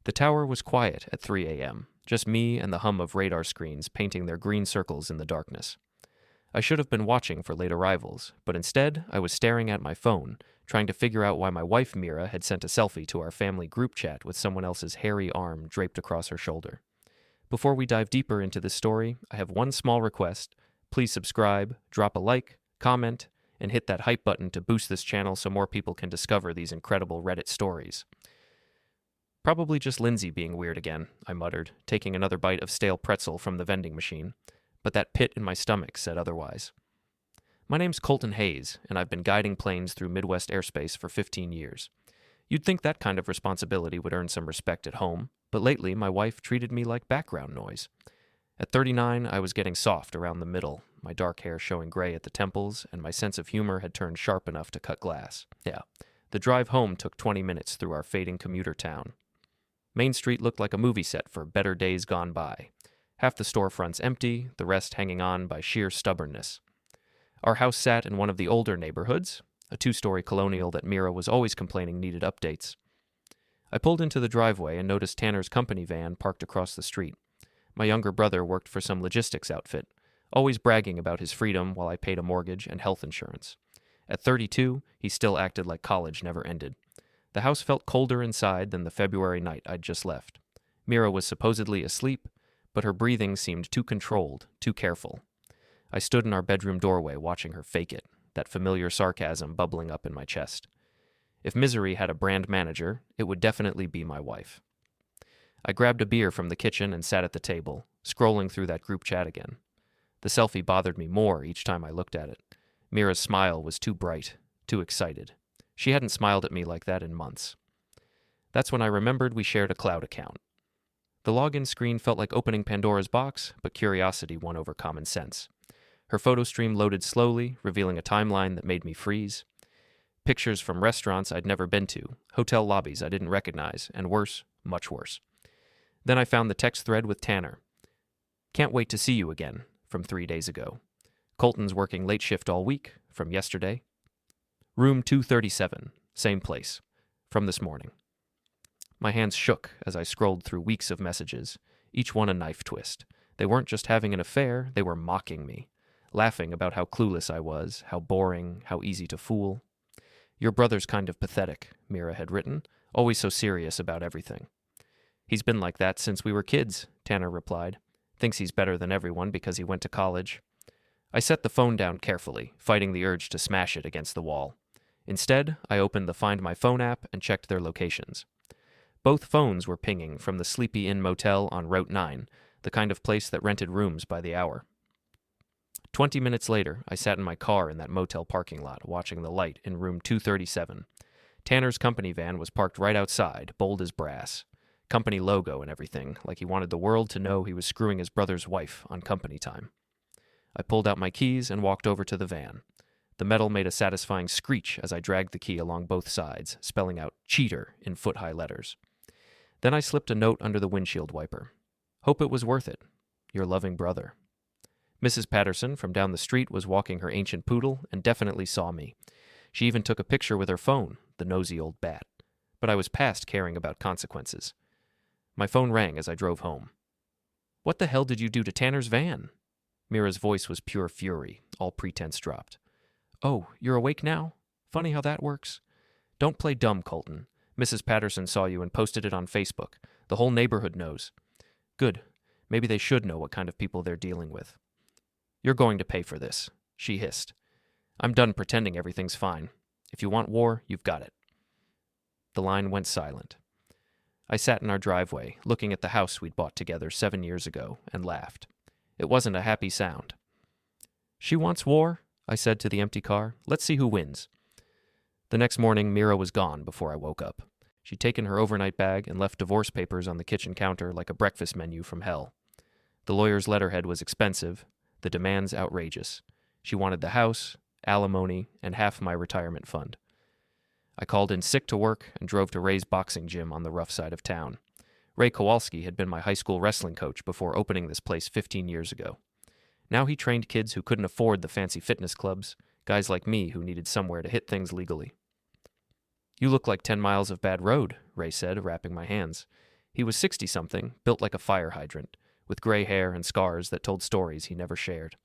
The tower was quiet at 3 a.m., just me and the hum of radar screens painting their green circles in the darkness. I should have been watching for late arrivals, but instead I was staring at my phone, trying to figure out why my wife Mira had sent a selfie to our family group chat with someone else's hairy arm draped across her shoulder. Before we dive deeper into this story, I have one small request. Please subscribe, drop a like, comment, and hit that hype button to boost this channel so more people can discover these incredible Reddit stories. Probably just Lindsay being weird again, I muttered, taking another bite of stale pretzel from the vending machine, but that pit in my stomach said otherwise. My name's Colton Hayes, and I've been guiding planes through Midwest airspace for 15 years. You'd think that kind of responsibility would earn some respect at home, but lately my wife treated me like background noise. At 39, I was getting soft around the middle, my dark hair showing gray at the temples, and my sense of humor had turned sharp enough to cut glass. Yeah, the drive home took 20 minutes through our fading commuter town. Main Street looked like a movie set for better days gone by. Half the storefronts empty, the rest hanging on by sheer stubbornness. Our house sat in one of the older neighborhoods, a 2-story colonial that Mira was always complaining needed updates. I pulled into the driveway and noticed Tanner's company van parked across the street. My younger brother worked for some logistics outfit, always bragging about his freedom while I paid a mortgage and health insurance. At 32, he still acted like college never ended. The house felt colder inside than the February night I'd just left. Mira was supposedly asleep, but her breathing seemed too controlled, too careful. I stood in our bedroom doorway watching her fake it, that familiar sarcasm bubbling up in my chest. If misery had a brand manager, it would definitely be my wife. I grabbed a beer from the kitchen and sat at the table, scrolling through that group chat again. The selfie bothered me more each time I looked at it. Mira's smile was too bright, too excited. She hadn't smiled at me like that in months. That's when I remembered we shared a cloud account. The login screen felt like opening Pandora's box, but curiosity won over common sense. Her photo stream loaded slowly, revealing a timeline that made me freeze. Pictures from restaurants I'd never been to, hotel lobbies I didn't recognize, and worse, much worse. Then I found the text thread with Tanner. "Can't wait to see you again," from 3 days ago. Colton's working late shift all week, from yesterday. Room 237, same place, from this morning. My hands shook as I scrolled through weeks of messages, each one a knife twist. They weren't just having an affair, they were mocking me, laughing about how clueless I was, how boring, how easy to fool. "Your brother's kind of pathetic," Mira had written, always so serious about everything. "He's been like that since we were kids," Tanner replied. "Thinks he's better than everyone because he went to college." I set the phone down carefully, fighting the urge to smash it against the wall. Instead, I opened the Find My Phone app and checked their locations. Both phones were pinging from the Sleepy Inn Motel on Route 9, the kind of place that rented rooms by the hour. 20 minutes later, I sat in my car in that motel parking lot, watching the light in room 237. Tanner's company van was parked right outside, bold as brass. Company logo and everything, like he wanted the world to know he was screwing his brother's wife on company time. I pulled out my keys and walked over to the van. The metal made a satisfying screech as I dragged the key along both sides, spelling out "cheater" in foot-high letters. Then I slipped a note under the windshield wiper. "Hope it was worth it. Your loving brother." Mrs. Patterson from down the street was walking her ancient poodle and definitely saw me. She even took a picture with her phone, the nosy old bat. But I was past caring about consequences. My phone rang as I drove home. "What the hell did you do to Tanner's van?" Mira's voice was pure fury, all pretense dropped. "Oh, you're awake now? Funny how that works. Don't play dumb, Colton. Mrs. Patterson saw you and posted it on Facebook. The whole neighborhood knows." "Good. Maybe they should know what kind of people they're dealing with." "You're going to pay for this," she hissed. "I'm done pretending everything's fine. If you want war, you've got it." The line went silent. I sat in our driveway, looking at the house we'd bought together 7 years ago, and laughed. It wasn't a happy sound. "She wants war," I said to the empty car. "Let's see who wins." The next morning, Mira was gone before I woke up. She'd taken her overnight bag and left divorce papers on the kitchen counter like a breakfast menu from hell. The lawyer's letterhead was expensive, the demands outrageous. She wanted the house, alimony, and half my retirement fund. I called in sick to work and drove to Ray's boxing gym on the rough side of town. Ray Kowalski had been my high school wrestling coach before opening this place 15 years ago. Now he trained kids who couldn't afford the fancy fitness clubs, guys like me who needed somewhere to hit things legally. "You look like 10 miles of bad road," Ray said, wrapping my hands. He was 60-something, built like a fire hydrant, with gray hair and scars that told stories he never shared.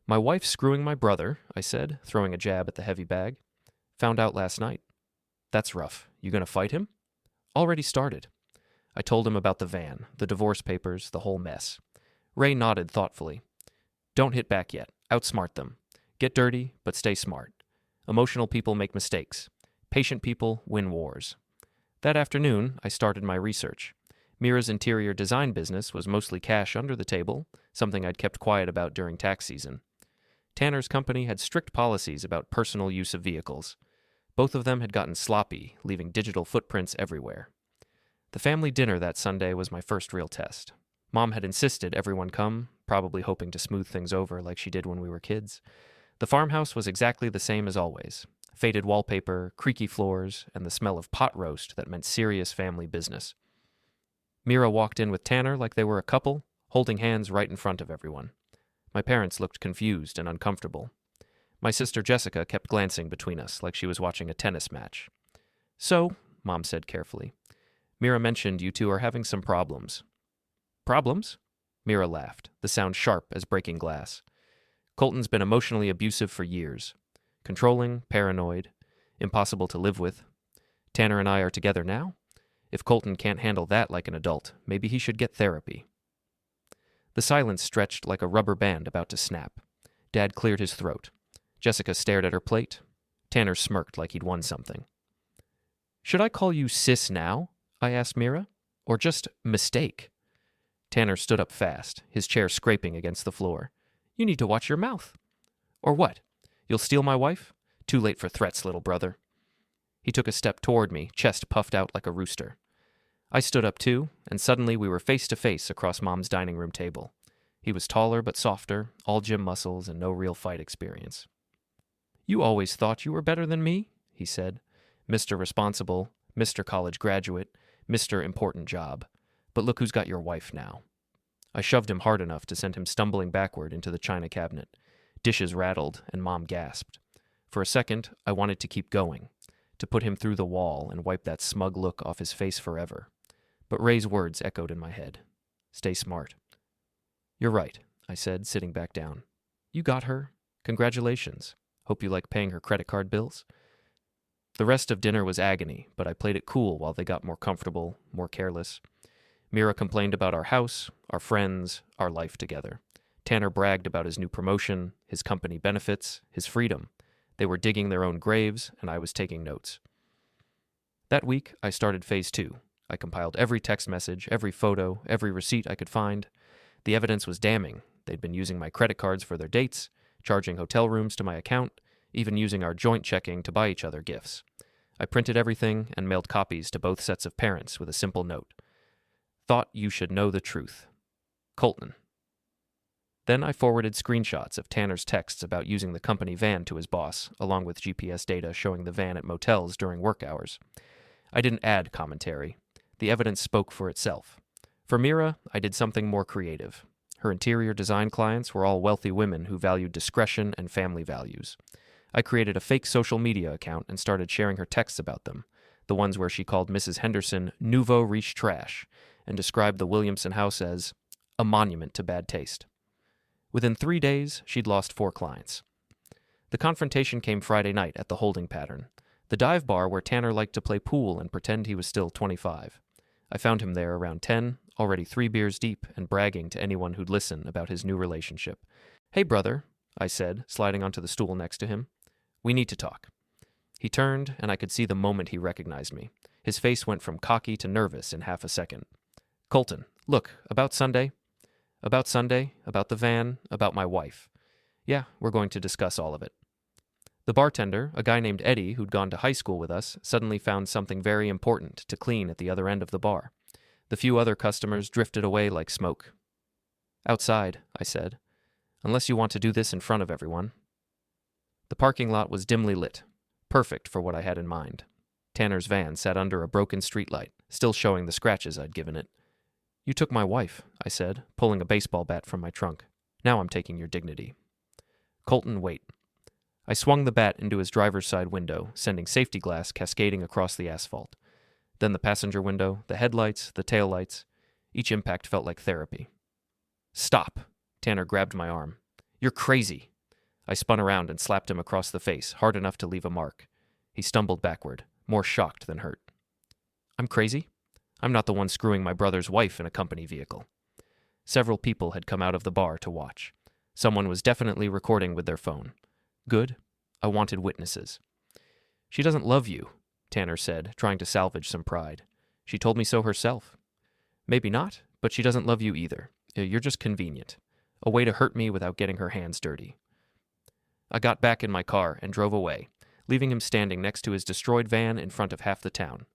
"My wife's screwing my brother," I said, throwing a jab at the heavy bag. "Found out last night." "That's rough. You gonna fight him?" "Already started." I told him about the van, the divorce papers, the whole mess. Ray nodded thoughtfully. "Don't hit back yet. Outsmart them. Get dirty, but stay smart. Emotional people make mistakes. Patient people win wars." That afternoon, I started my research. Mira's interior design business was mostly cash under the table, something I'd kept quiet about during tax season. Tanner's company had strict policies about personal use of vehicles. Both of them had gotten sloppy, leaving digital footprints everywhere. The family dinner that Sunday was my first real test. Mom had insisted everyone come, probably hoping to smooth things over like she did when we were kids. The farmhouse was exactly the same as always. Faded wallpaper, creaky floors, and the smell of pot roast that meant serious family business. Mira walked in with Tanner like they were a couple, holding hands right in front of everyone. My parents looked confused and uncomfortable. My sister Jessica kept glancing between us like she was watching a tennis match. "So," Mom said carefully, "Mira mentioned you two are having some problems." "Problems?" Mira laughed, the sound sharp as breaking glass. "Colton's been emotionally abusive for years. Controlling, paranoid, impossible to live with. Tanner and I are together now. If Colton can't handle that like an adult, maybe he should get therapy." The silence stretched like a rubber band about to snap. Dad cleared his throat. Jessica stared at her plate. Tanner smirked like he'd won something. "Should I call you sis now?" I asked Mira. "Or just mistake?" Tanner stood up fast, his chair scraping against the floor. "You need to watch your mouth." "Or what? You'll steal my wife? Too late for threats, little brother." He took a step toward me, chest puffed out like a rooster. I stood up too, and suddenly we were face to face across Mom's dining room table. He was taller but softer, all gym muscles and no real fight experience. "You always thought you were better than me," he said. "Mr. Responsible, Mr. College Graduate, Mr. Important Job. But look who's got your wife now." I shoved him hard enough to send him stumbling backward into the china cabinet. Dishes rattled, and Mom gasped. For a second, I wanted to keep going, to put him through the wall and wipe that smug look off his face forever. But Ray's words echoed in my head. "Stay smart." "You're right," I said, sitting back down. "You got her. Congratulations. Hope you like paying her credit card bills." The rest of dinner was agony, but I played it cool while they got more comfortable, more careless. Mira complained about our house, our friends, our life together. Tanner bragged about his new promotion, his company benefits, his freedom. They were digging their own graves, and I was taking notes. That week, I started phase 2. I compiled every text message, every photo, every receipt I could find. The evidence was damning. They'd been using my credit cards for their dates, charging hotel rooms to my account, even using our joint checking to buy each other gifts. I printed everything and mailed copies to both sets of parents with a simple note. "Thought you should know the truth. Colton." Then I forwarded screenshots of Tanner's texts about using the company van to his boss, along with GPS data showing the van at motels during work hours. I didn't add commentary. The evidence spoke for itself. For Mira, I did something more creative. Her interior design clients were all wealthy women who valued discretion and family values. I created a fake social media account and started sharing her texts about them, the ones where she called Mrs. Henderson nouveau riche trash and described the Williamson house as a monument to bad taste. Within 3 days, she'd lost 4 clients. The confrontation came Friday night at the holding pattern, the dive bar where Tanner liked to play pool and pretend he was still 25. I found him there around 10, already 3 beers deep and bragging to anyone who'd listen about his new relationship. "Hey, brother," I said, sliding onto the stool next to him. "We need to talk." He turned, and I could see the moment he recognized me. His face went from cocky to nervous in half a second. "Colton, look, about Sunday, about the van, about my wife. Yeah, we're going to discuss all of it." The bartender, a guy named Eddie who'd gone to high school with us, suddenly found something very important to clean at the other end of the bar. The few other customers drifted away like smoke. "Outside," I said, "unless you want to do this in front of everyone." The parking lot was dimly lit, perfect for what I had in mind. Tanner's van sat under a broken streetlight, still showing the scratches I'd given it. "You took my wife," I said, pulling a baseball bat from my trunk. "Now I'm taking your dignity." "Colton, wait." I swung the bat into his driver's side window, sending safety glass cascading across the asphalt. Then the passenger window, the headlights, the taillights. Each impact felt like therapy. "Stop!" Tanner grabbed my arm. "You're crazy!" I spun around and slapped him across the face, hard enough to leave a mark. He stumbled backward, more shocked than hurt. "I'm crazy? I'm not the one screwing my brother's wife in a company vehicle." Several people had come out of the bar to watch. Someone was definitely recording with their phone. Good. I wanted witnesses. "She doesn't love you," Tanner said, trying to salvage some pride. "She told me so herself." "Maybe not, but she doesn't love you either. You're just convenient. A way to hurt me without getting her hands dirty." I got back in my car and drove away, leaving him standing next to his destroyed van in front of half the town.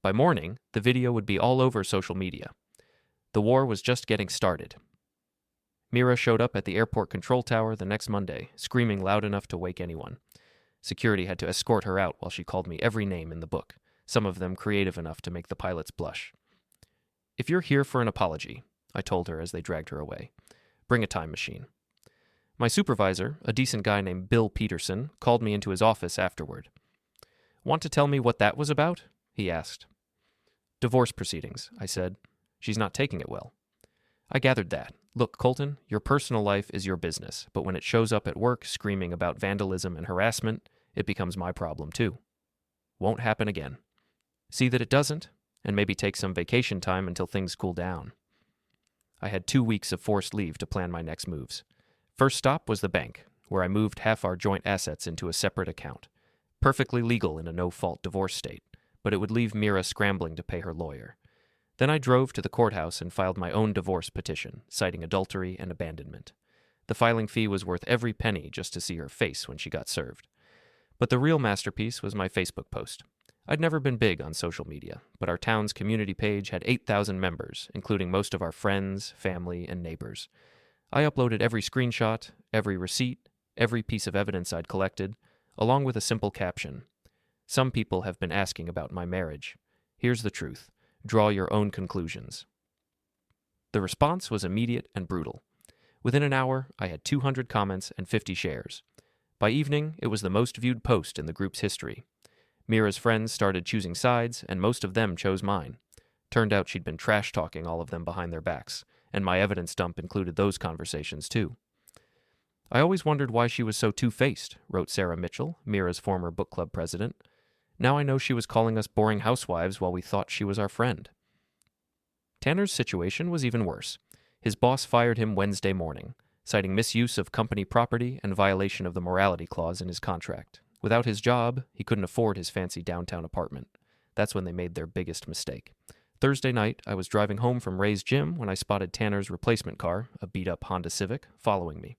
By morning, the video would be all over social media. The war was just getting started. Mira showed up at the airport control tower the next Monday, screaming loud enough to wake anyone. Security had to escort her out while she called me every name in the book, some of them creative enough to make the pilots blush. "If you're here for an apology," I told her as they dragged her away, "bring a time machine." My supervisor, a decent guy named Bill Peterson, called me into his office afterward. "Want to tell me what that was about?" he asked. "Divorce proceedings," I said. "She's not taking it well." I gathered that. "Look, Colton, your personal life is your business, but when it shows up at work screaming about vandalism and harassment, it becomes my problem too. Won't happen again. See that it doesn't, and maybe take some vacation time until things cool down." I had 2 weeks of forced leave to plan my next moves. First stop was the bank, where I moved half our joint assets into a separate account. Perfectly legal in a no-fault divorce state, but it would leave Mira scrambling to pay her lawyer. Then I drove to the courthouse and filed my own divorce petition, citing adultery and abandonment. The filing fee was worth every penny just to see her face when she got served. But the real masterpiece was my Facebook post. I'd never been big on social media, but our town's community page had 8,000 members, including most of our friends, family, and neighbors. I uploaded every screenshot, every receipt, every piece of evidence I'd collected, along with a simple caption. "Some people have been asking about my marriage. Here's the truth. Draw your own conclusions." The response was immediate and brutal. Within an hour, I had 200 comments and 50 shares. By evening, it was the most viewed post in the group's history. Mira's friends started choosing sides, and most of them chose mine. Turned out she'd been trash-talking all of them behind their backs, and my evidence dump included those conversations too. "I always wondered why she was so two-faced," wrote Sarah Mitchell, Mira's former book club president. "Now I know she was calling us boring housewives while we thought she was our friend." Tanner's situation was even worse. His boss fired him Wednesday morning, citing misuse of company property and violation of the morality clause in his contract. Without his job, he couldn't afford his fancy downtown apartment. That's when they made their biggest mistake. Thursday night, I was driving home from Ray's gym when I spotted Tanner's replacement car, a beat-up Honda Civic, following me.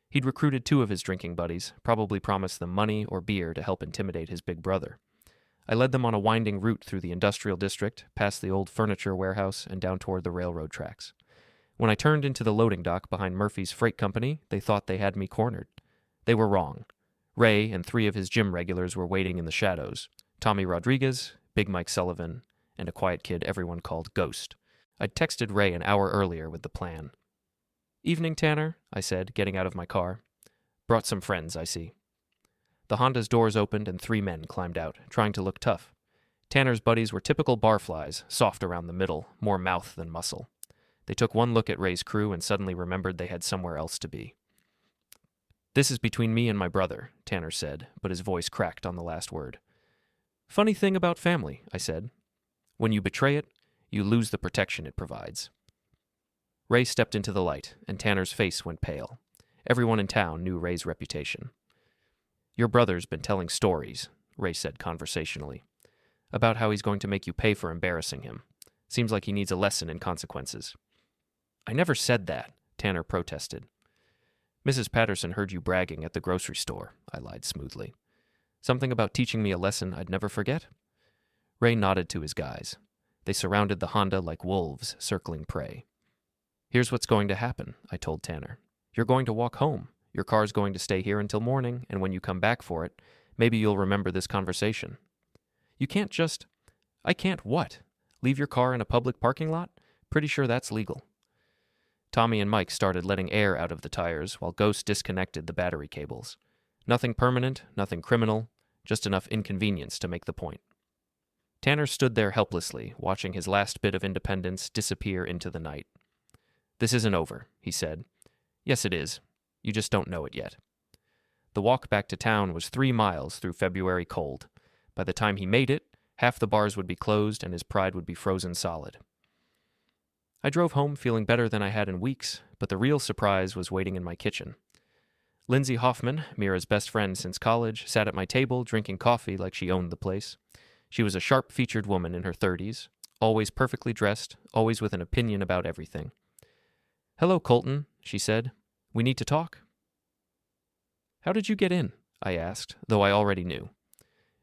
He'd recruited 2 of his drinking buddies, probably promised them money or beer to help intimidate his big brother. I led them on a winding route through the industrial district, past the old furniture warehouse, and down toward the railroad tracks. When I turned into the loading dock behind Murphy's Freight Company, they thought they had me cornered. They were wrong. Ray and 3 of his gym regulars were waiting in the shadows. Tommy Rodriguez, Big Mike Sullivan, and a quiet kid everyone called Ghost. I'd texted Ray an hour earlier with the plan. "Evening, Tanner," I said, getting out of my car. "Brought some friends, I see." The Honda's doors opened and 3 men climbed out, trying to look tough. Tanner's buddies were typical barflies, soft around the middle, more mouth than muscle. They took one look at Ray's crew and suddenly remembered they had somewhere else to be. "This is between me and my brother," Tanner said, but his voice cracked on the last word. "Funny thing about family," I said. "When you betray it, you lose the protection it provides." Ray stepped into the light, and Tanner's face went pale. Everyone in town knew Ray's reputation. "Your brother's been telling stories," Ray said conversationally, "about how he's going to make you pay for embarrassing him. Seems like he needs a lesson in consequences." "I never said that," Tanner protested. "Mrs. Patterson heard you bragging at the grocery store," I lied smoothly. "Something about teaching me a lesson I'd never forget?" Ray nodded to his guys. They surrounded the Honda like wolves circling prey. "Here's what's going to happen," I told Tanner. "You're going to walk home. Your car's going to stay here until morning, and when you come back for it, maybe you'll remember this conversation." "You can't just—" "I can't what? Leave your car in a public parking lot? Pretty sure that's legal." Tommy and Mike started letting air out of the tires while Ghost disconnected the battery cables. Nothing permanent, nothing criminal, just enough inconvenience to make the point. Tanner stood there helplessly, watching his last bit of independence disappear into the night. "This isn't over," he said. "Yes, it is. You just don't know it yet." The walk back to town was 3 miles through February cold. By the time he made it, half the bars would be closed and his pride would be frozen solid. I drove home feeling better than I had in weeks, but the real surprise was waiting in my kitchen. Lindsay Hoffman, Mira's best friend since college, sat at my table drinking coffee like she owned the place. She was a sharp-featured woman in her 30s, always perfectly dressed, always with an opinion about everything. "Hello, Colton," she said. "We need to talk." "How did you get in?" I asked, though I already knew.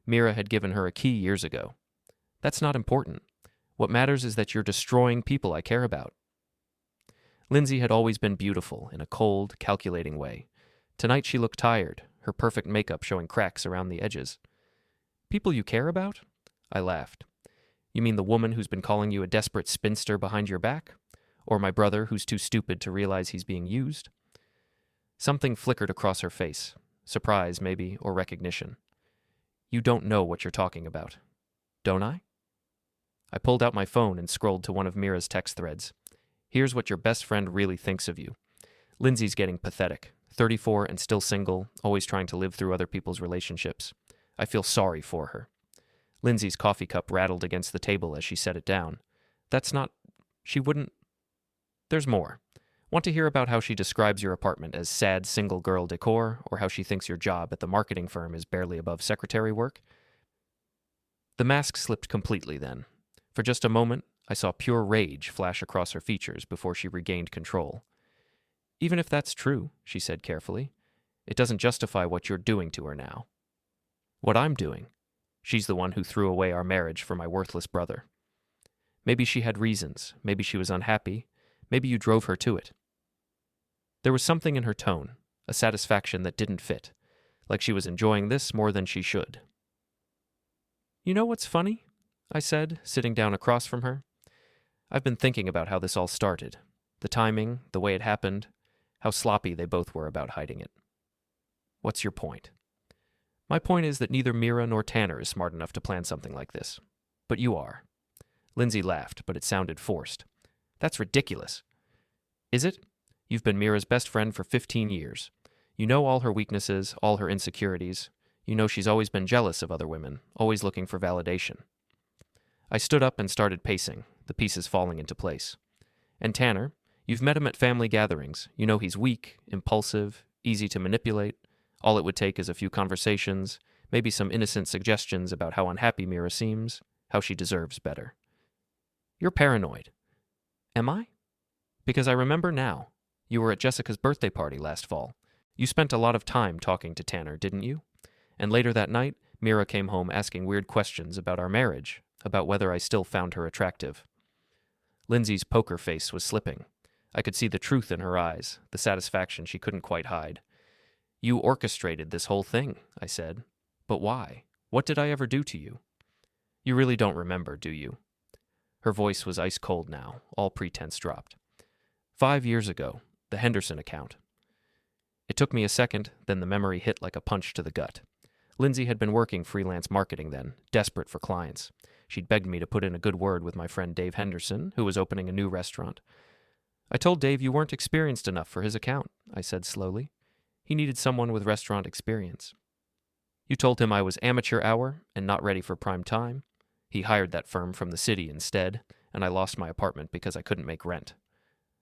Mira had given her a key years ago. "That's not important. What matters is that you're destroying people I care about." Lindsay had always been beautiful in a cold, calculating way. Tonight she looked tired, her perfect makeup showing cracks around the edges. "People you care about?" I laughed. "You mean the woman who's been calling you a desperate spinster behind your back? Or my brother who's too stupid to realize he's being used?" Something flickered across her face. Surprise, maybe, or recognition. "You don't know what you're talking about. Don't I?" I pulled out my phone and scrolled to one of Mira's text threads. "Here's what your best friend really thinks of you. Lindsay's getting pathetic. 34 and still single, always trying to live through other people's relationships. I feel sorry for her." Lindsay's coffee cup rattled against the table as she set it down. "That's not... She wouldn't... There's more. Want to hear about how she describes your apartment as sad single girl decor, or how she thinks your job at the marketing firm is barely above secretary work?" The mask slipped completely then. For just a moment, I saw pure rage flash across her features before she regained control. "Even if that's true," she said carefully, "it doesn't justify what you're doing to her now." "What I'm doing? She's the one who threw away our marriage for my worthless brother. Maybe she had reasons. Maybe she was unhappy. Maybe you drove her to it." There was something in her tone, a satisfaction that didn't fit, like she was enjoying this more than she should. "You know what's funny?" I said, sitting down across from her. "I've been thinking about how this all started. The timing, the way it happened, how sloppy they both were about hiding it." "What's your point?" "My point is that neither Mira nor Tanner is smart enough to plan something like this. But you are." Lindsay laughed, but it sounded forced. "That's ridiculous." "Is it? You've been Mira's best friend for 15 years. You know all her weaknesses, all her insecurities. You know she's always been jealous of other women, always looking for validation." I stood up and started pacing, the pieces falling into place. "And Tanner, you've met him at family gatherings. You know he's weak, impulsive, easy to manipulate. All it would take is a few conversations, maybe some innocent suggestions about how unhappy Mira seems, how she deserves better." "You're paranoid." "Am I?" "Because I remember now. You were at Jessica's birthday party last fall. You spent a lot of time talking to Tanner, didn't you? And later that night, Mira came home asking weird questions about our marriage, about whether I still found her attractive." Lindsay's poker face was slipping. I could see the truth in her eyes, the satisfaction she couldn't quite hide. "You orchestrated this whole thing," I said. "But why? What did I ever do to you?" "You really don't remember, do you?" Her voice was ice cold now, all pretense dropped. 5 years ago, the Henderson account." It took me a second, then the memory hit like a punch to the gut. Lindsay had been working freelance marketing then, desperate for clients. She'd begged me to put in a good word with my friend Dave Henderson, who was opening a new restaurant. "I told Dave you weren't experienced enough for his account," I said slowly. "He needed someone with restaurant experience." "You told him I was amateur hour and not ready for prime time. He hired that firm from the city instead, and I lost my apartment because I couldn't make rent."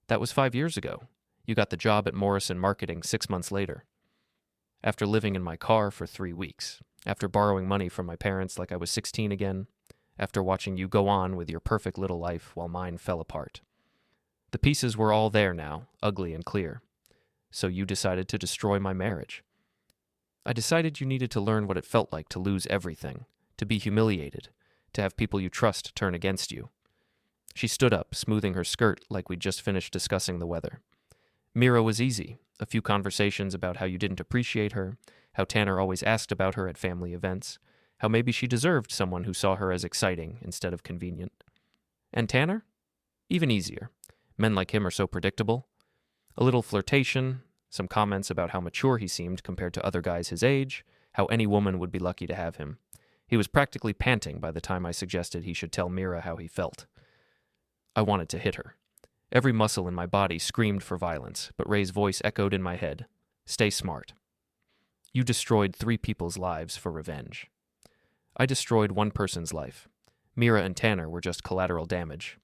"That was 5 years ago. You got the job at Morrison Marketing 6 months later." "After living in my car for 3 weeks, after borrowing money from my parents like I was 16 again, after watching you go on with your perfect little life while mine fell apart." The pieces were all there now, ugly and clear. "So you decided to destroy my marriage." "I decided you needed to learn what it felt like to lose everything, to be humiliated, to have people you trust turn against you." She stood up, smoothing her skirt like we'd just finished discussing the weather. "Mira was easy. A few conversations about how you didn't appreciate her, how Tanner always asked about her at family events, how maybe she deserved someone who saw her as exciting instead of convenient. And Tanner? Even easier. Men like him are so predictable. A little flirtation, some comments about how mature he seemed compared to other guys his age, how any woman would be lucky to have him. He was practically panting by the time I suggested he should tell Mira how he felt. I wanted to hit her. Every muscle in my body screamed for violence, but Ray's voice echoed in my head. Stay smart. You destroyed 3 people's lives for revenge. I destroyed 1 person's life. Mira and Tanner were just collateral damage.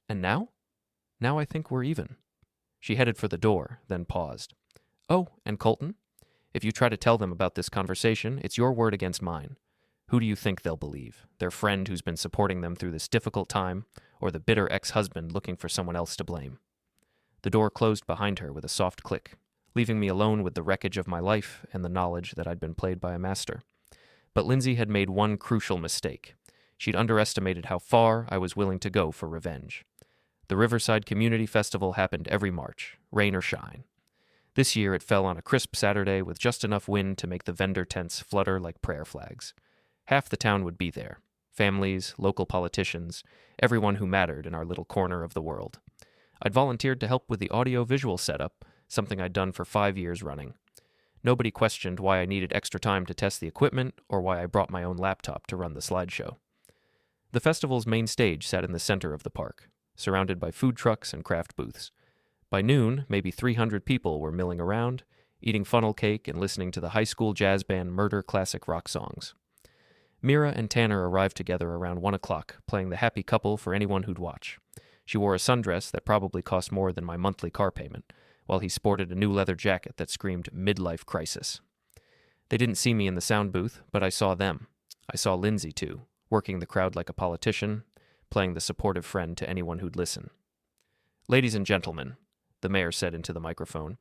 And now? Now I think we're even. She headed for the door, then paused. Oh, and Colton? If you try to tell them about this conversation, it's your word against mine. Who do you think they'll believe? Their friend who's been supporting them through this difficult time, or the bitter ex-husband looking for someone else to blame? The door closed behind her with a soft click, leaving me alone with the wreckage of my life and the knowledge that I'd been played by a master. But Lindsay had made one crucial mistake. She'd underestimated how far I was willing to go for revenge. The Riverside Community Festival happened every March, rain or shine. This year it fell on a crisp Saturday with just enough wind to make the vendor tents flutter like prayer flags. Half the town would be there. Families, local politicians, everyone who mattered in our little corner of the world. I'd volunteered to help with the audio-visual setup, something I'd done for 5 years running. Nobody questioned why I needed extra time to test the equipment or why I brought my own laptop to run the slideshow. The festival's main stage sat in the center of the park, surrounded by food trucks and craft booths. By noon, maybe 300 people were milling around, eating funnel cake and listening to the high school jazz band murder classic rock songs. Mira and Tanner arrived together around 1 o'clock, playing the happy couple for anyone who'd watch. She wore a sundress that probably cost more than my monthly car payment, while he sported a new leather jacket that screamed midlife crisis. They didn't see me in the sound booth, but I saw them. I saw Lindsay, too, working the crowd like a politician, playing the supportive friend to anyone who'd listen. Ladies and gentlemen, the mayor said into the microphone,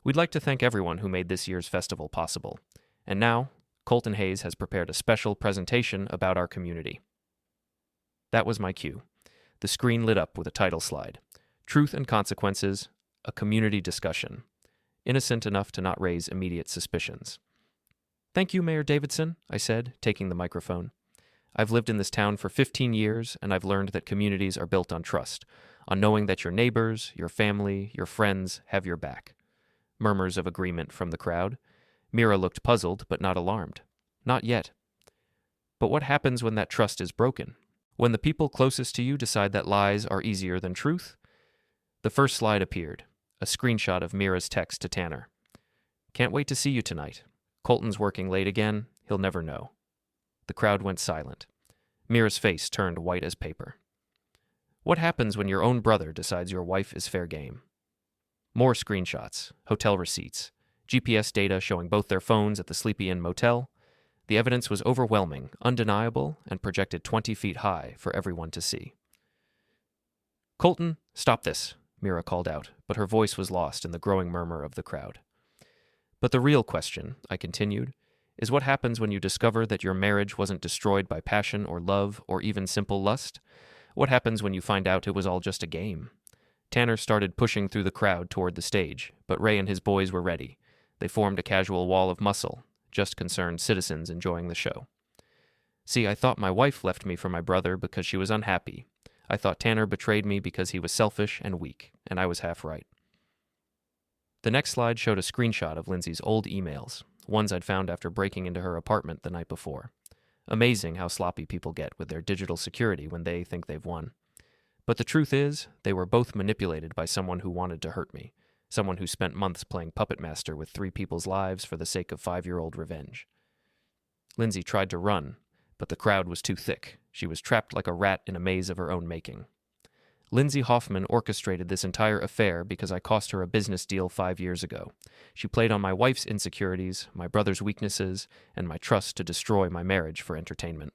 we'd like to thank everyone who made this year's festival possible. And now, Colton Hayes has prepared a special presentation about our community. That was my cue. The screen lit up with a title slide. Truth and Consequences, a Community Discussion. Innocent enough to not raise immediate suspicions. Thank you, Mayor Davidson, I said, taking the microphone. I've lived in this town for 15 years, and I've learned that communities are built on trust, on knowing that your neighbors, your family, your friends have your back. Murmurs of agreement from the crowd. Mira looked puzzled, but not alarmed. Not yet. But what happens when that trust is broken? When the people closest to you decide that lies are easier than truth? The first slide appeared, a screenshot of Mira's text to Tanner. Can't wait to see you tonight. Colton's working late again. He'll never know. The crowd went silent. Mira's face turned white as paper. What happens when your own brother decides your wife is fair game? More screenshots, hotel receipts, GPS data showing both their phones at the Sleepy Inn motel. The evidence was overwhelming, undeniable, and projected 20 feet high for everyone to see. Colton, stop this, Mira called out, but her voice was lost in the growing murmur of the crowd. But the real question, I continued, is what happens when you discover that your marriage wasn't destroyed by passion or love or even simple lust? What happens when you find out it was all just a game? Tanner started pushing through the crowd toward the stage, but Ray and his boys were ready. They formed a casual wall of muscle, just concerned citizens enjoying the show. See, I thought my wife left me for my brother because she was unhappy. I thought Tanner betrayed me because he was selfish and weak, and I was half right. The next slide showed a screenshot of Lindsay's old emails, ones I'd found after breaking into her apartment the night before. Amazing how sloppy people get with their digital security when they think they've won. But the truth is, they were both manipulated by someone who wanted to hurt me, someone who spent months playing puppet master with 3 people's lives for the sake of 5-year-old revenge. Lindsay tried to run, but the crowd was too thick. She was trapped like a rat in a maze of her own making. Lindsay Hoffman orchestrated this entire affair because I cost her a business deal 5 years ago. She played on my wife's insecurities, my brother's weaknesses, and my trust to destroy my marriage for entertainment.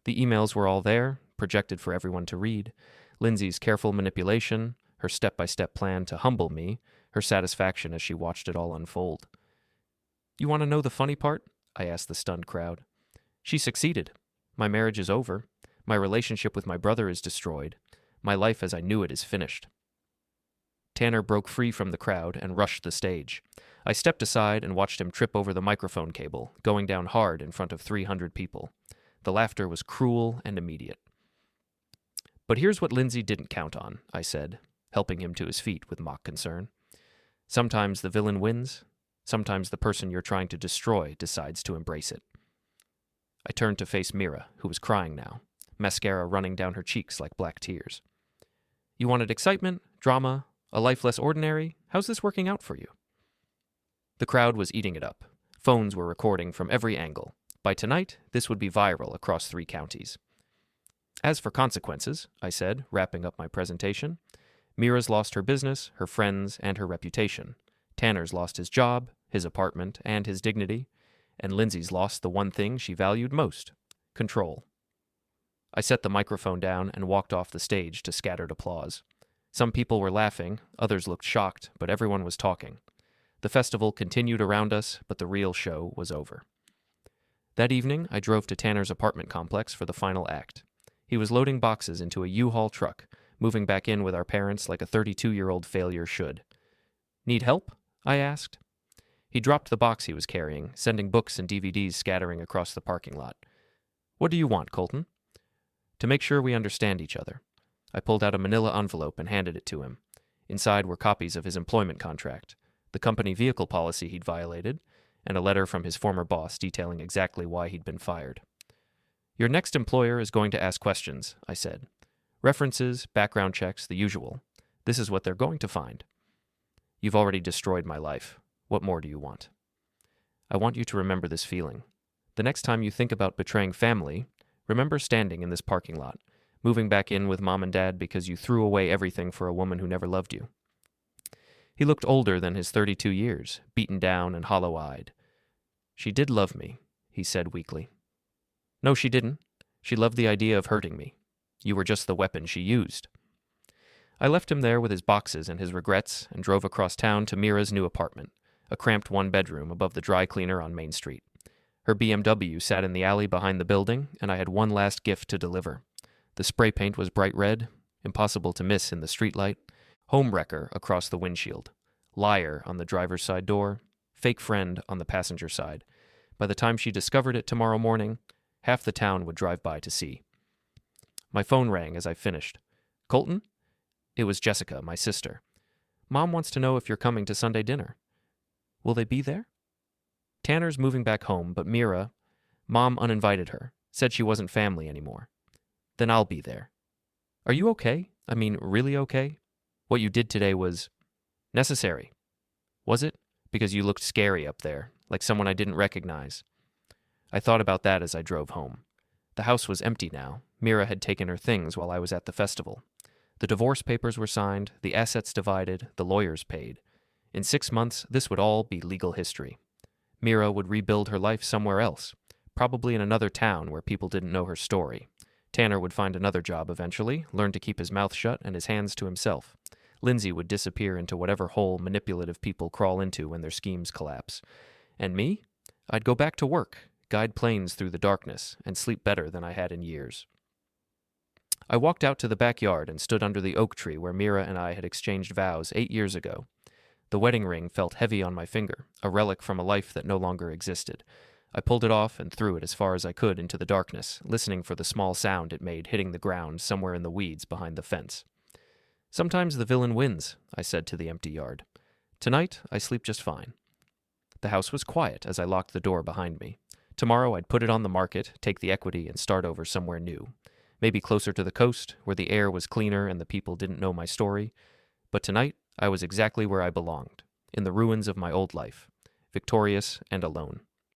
The emails were all there, projected for everyone to read. Lindsay's careful manipulation, her step-by-step plan to humble me, her satisfaction as she watched it all unfold. You want to know the funny part? I asked the stunned crowd. She succeeded. My marriage is over. My relationship with my brother is destroyed. My life as I knew it is finished. Tanner broke free from the crowd and rushed the stage. I stepped aside and watched him trip over the microphone cable, going down hard in front of 300 people. The laughter was cruel and immediate. But here's what Lindsay didn't count on, I said, helping him to his feet with mock concern. Sometimes the villain wins. Sometimes the person you're trying to destroy decides to embrace it. I turned to face Mira, who was crying now, mascara running down her cheeks like black tears. You wanted excitement, drama, a life less ordinary? How's this working out for you? The crowd was eating it up. Phones were recording from every angle. By tonight, this would be viral across 3 counties. As for consequences, I said, wrapping up my presentation, Mira's lost her business, her friends, and her reputation. Tanner's lost his job, his apartment, and his dignity, and Lindsay's lost the one thing she valued most: control. I set the microphone down and walked off the stage to scattered applause. Some people were laughing, others looked shocked, but everyone was talking. The festival continued around us, but the real show was over. That evening, I drove to Tanner's apartment complex for the final act. He was loading boxes into a U-Haul truck, moving back in with our parents like a 32-year-old failure should. Need help? I asked. He dropped the box he was carrying, sending books and DVDs scattering across the parking lot. What do you want, Colton? To make sure we understand each other. I pulled out a manila envelope and handed it to him. Inside were copies of his employment contract, the company vehicle policy he'd violated, and a letter from his former boss detailing exactly why he'd been fired. Your next employer is going to ask questions, I said. References, background checks, the usual. This is what they're going to find. You've already destroyed my life. What more do you want? I want you to remember this feeling. The next time you think about betraying family, remember standing in this parking lot, moving back in with Mom and Dad because you threw away everything for a woman who never loved you. He looked older than his 32 years, beaten down and hollow-eyed. She did love me, he said weakly. No, she didn't. She loved the idea of hurting me. You were just the weapon she used. I left him there with his boxes and his regrets and drove across town to Mira's new apartment, a cramped 1-bedroom above the dry cleaner on Main Street. Her BMW sat in the alley behind the building, and I had one last gift to deliver. The spray paint was bright red, impossible to miss in the streetlight, homewrecker across the windshield, liar on the driver's side door, fake friend on the passenger side. By the time she discovered it tomorrow morning, half the town would drive by to see. My phone rang as I finished. Colton? It was Jessica, my sister. Mom wants to know if you're coming to Sunday dinner. Will they be there? Tanner's moving back home, but Mira, Mom uninvited her, said she wasn't family anymore. Then I'll be there. Are you okay? I mean, really okay? What you did today was necessary. Was it? Because you looked scary up there, like someone I didn't recognize. I thought about that as I drove home. The house was empty now. Mira had taken her things while I was at the festival. The divorce papers were signed, the assets divided, the lawyers paid. In 6 months, this would all be legal history. Mira would rebuild her life somewhere else, probably in another town where people didn't know her story. Tanner would find another job eventually, learn to keep his mouth shut and his hands to himself. Lindsay would disappear into whatever hole manipulative people crawl into when their schemes collapse. And me? I'd go back to work, guide planes through the darkness, and sleep better than I had in years. I walked out to the backyard and stood under the oak tree where Mira and I had exchanged vows 8 years ago. The wedding ring felt heavy on my finger, a relic from a life that no longer existed. I pulled it off and threw it as far as I could into the darkness, listening for the small sound it made hitting the ground somewhere in the weeds behind the fence. Sometimes the villain wins, I said to the empty yard. Tonight, I sleep just fine. The house was quiet as I locked the door behind me. Tomorrow I'd put it on the market, take the equity, and start over somewhere new. Maybe closer to the coast, where the air was cleaner and the people didn't know my story. But tonight, I was exactly where I belonged, in the ruins of my old life, victorious and alone.